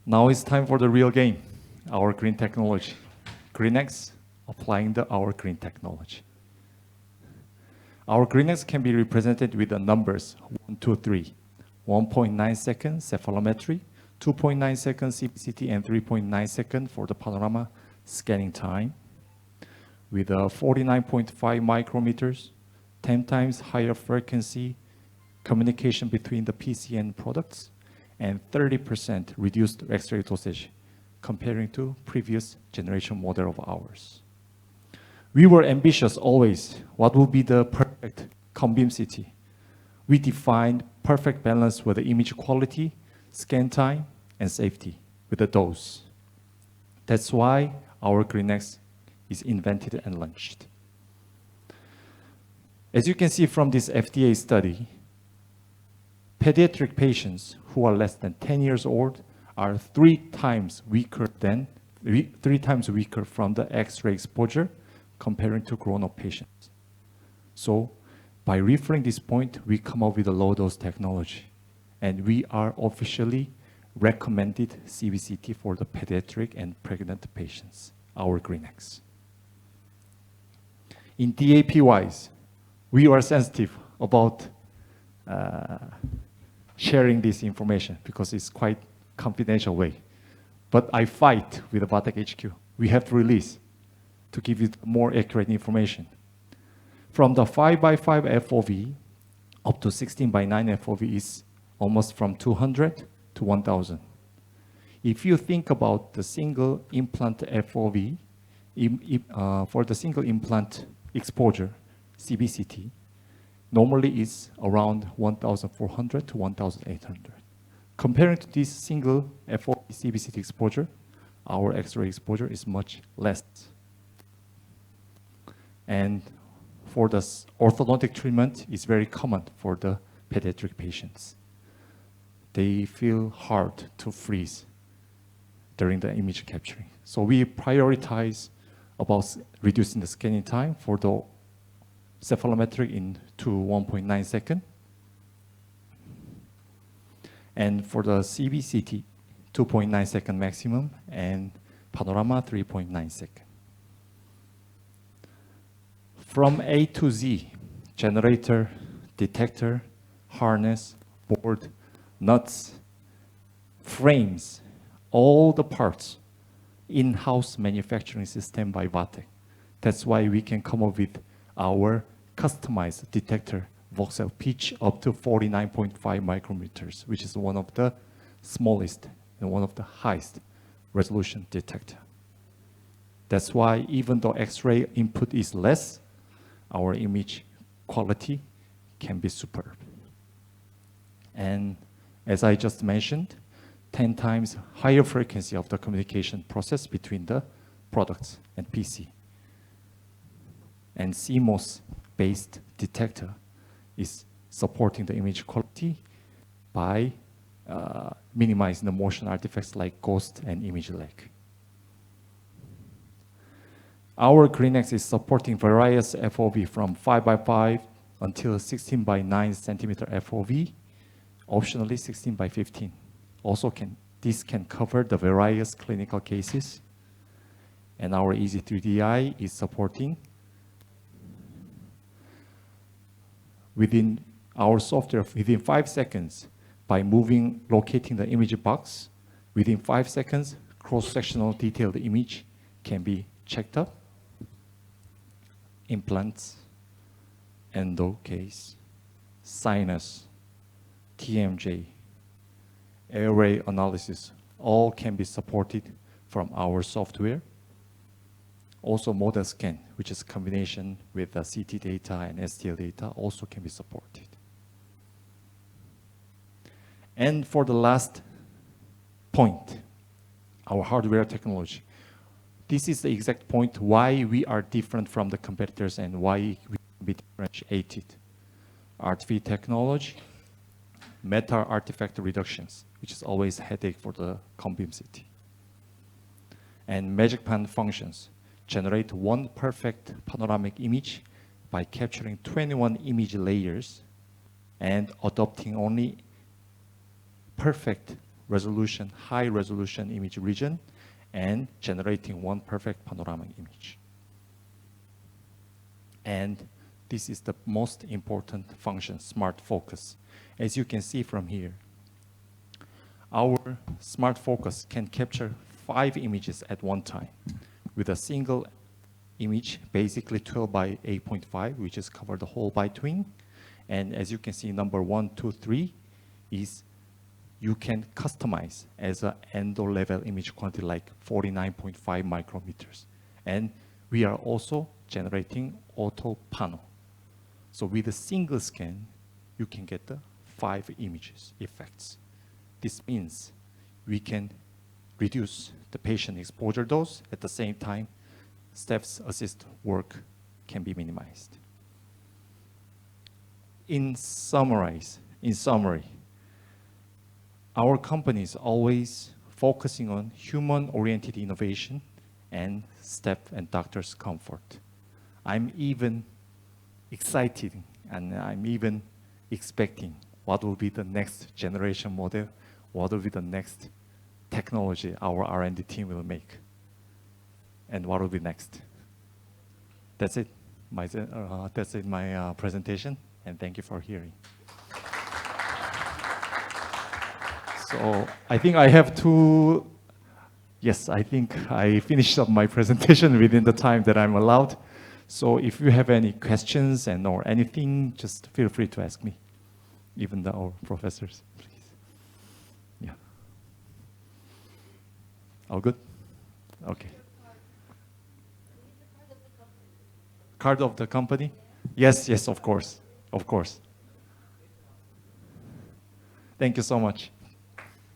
Now it's time for the real game, our green technology. GreenX, applying our green technology. Our GreenX can be represented with the numbers 1, 2, 3. 1.9 seconds cephalometry, 2.9 seconds CBCT, and 3.9 seconds for the panorama scanning time, with 49.5 micrometers, 10 times higher frequency communication between the PC and products, and 30% reduced X-ray dosage comparing to previous generation model of ours. We were ambitious always. What will be the perfect COM-beam CT? We defined perfect balance with the image quality, scan time, and safety with the dose. That's why our GreenX is invented and launched. As you can see from this FDA study, pediatric patients who are less than 10 years old are three times weaker from the X-ray exposure comparing to grown-up patients. So by referring this point, we come up with a low-dose technology, and we are officially recommended CBCT for the pediatric and pregnant patients, our GreenX. In DAP-wise, we are sensitive about sharing this information because it's quite confidential way. But I fight with the Batek HQ. We have to release to give you more accurate information. From the 5x5 FOV up to 16x9 FOV is almost from 200 to 1,000. If you think about the single implant FOV, for the single implant exposure, CBCT, normally is around 1,400 to 1,800. Comparing to this single FOV CBCT exposure, our X-ray exposure is much less. And for the orthodontic treatment, it's very common for the pediatric patients. They feel hard to freeze during the image capturing. So we prioritize about reducing the scanning time for the cephalometric to 1.9 seconds. And for the CBCT, 2.9 second maximum, and panorama, 3.9 second. From A to Z, generator, detector, harness, board, nuts, frames, all the parts, in-house manufacturing system by Batek. That's why we can come up with our customized detector voxel pitch up to 49.5 micrometers, which is one of the smallest and one of the highest resolution detector. That's why even though X-ray input is less, our image quality can be superb. And as I just mentioned, 10 times higher frequency of the communication process between the products and PC. And CMOS-based detector is supporting the image quality by minimizing the motion artifacts like ghost and image lag. Our GreenX is supporting various FOV from 5x5 until 16x9 centimeter FOV, optionally 16x15. Also, this can cover the various clinical cases. And our Easy3DI is supporting within our software within 5 seconds by locating the image box. Within 5 seconds, cross-sectional detailed image can be checked up. Implants, endo case, sinus, TMJ, airway analysis, all can be supported from our software. Also model scan, which is combination with the CT data and STL data, also can be supported. And for the last point, our hardware technology. This is the exact point why we are different from the competitors and why we can be differentiated. RTV technology, meta artifact reductions, which is always a headache for the COM-beam CT. And magic pan functions, generate one perfect panoramic image by capturing 21 image layers and adopting only perfect resolution, high resolution image region and generating one perfect panoramic image. And this is the most important function, smart focus. As you can see from here, our smart focus can capture 5 images at one time with a single image, basically 12 by 8.5, which is cover the whole by twin. And as you can see, number 1, 2, 3 is you can customize as an endo level image quantity like 49.5 micrometers. And we are also generating auto panel. So with a single scan, you can get the 5 images effects. This means we can reduce the patient exposure dose. At the same time, staff's assist work can be minimized. In summary, our company is always focusing on human-oriented innovation and staff and doctors' comfort. I'm even excited and I'm even expecting what will be the next generation model, what will be the next technology our R&D team will make, and what will be next. That's it. That's it, my presentation, and thank you for hearing. So I think I have to, yes, I think I finished up my presentation within the time that I'm allowed. So if you have any questions and or anything, just feel free to ask me, even our professors, please. Yeah. All good? Okay. Card of the company? Yes, yes, of course. Of course. Thank you so much.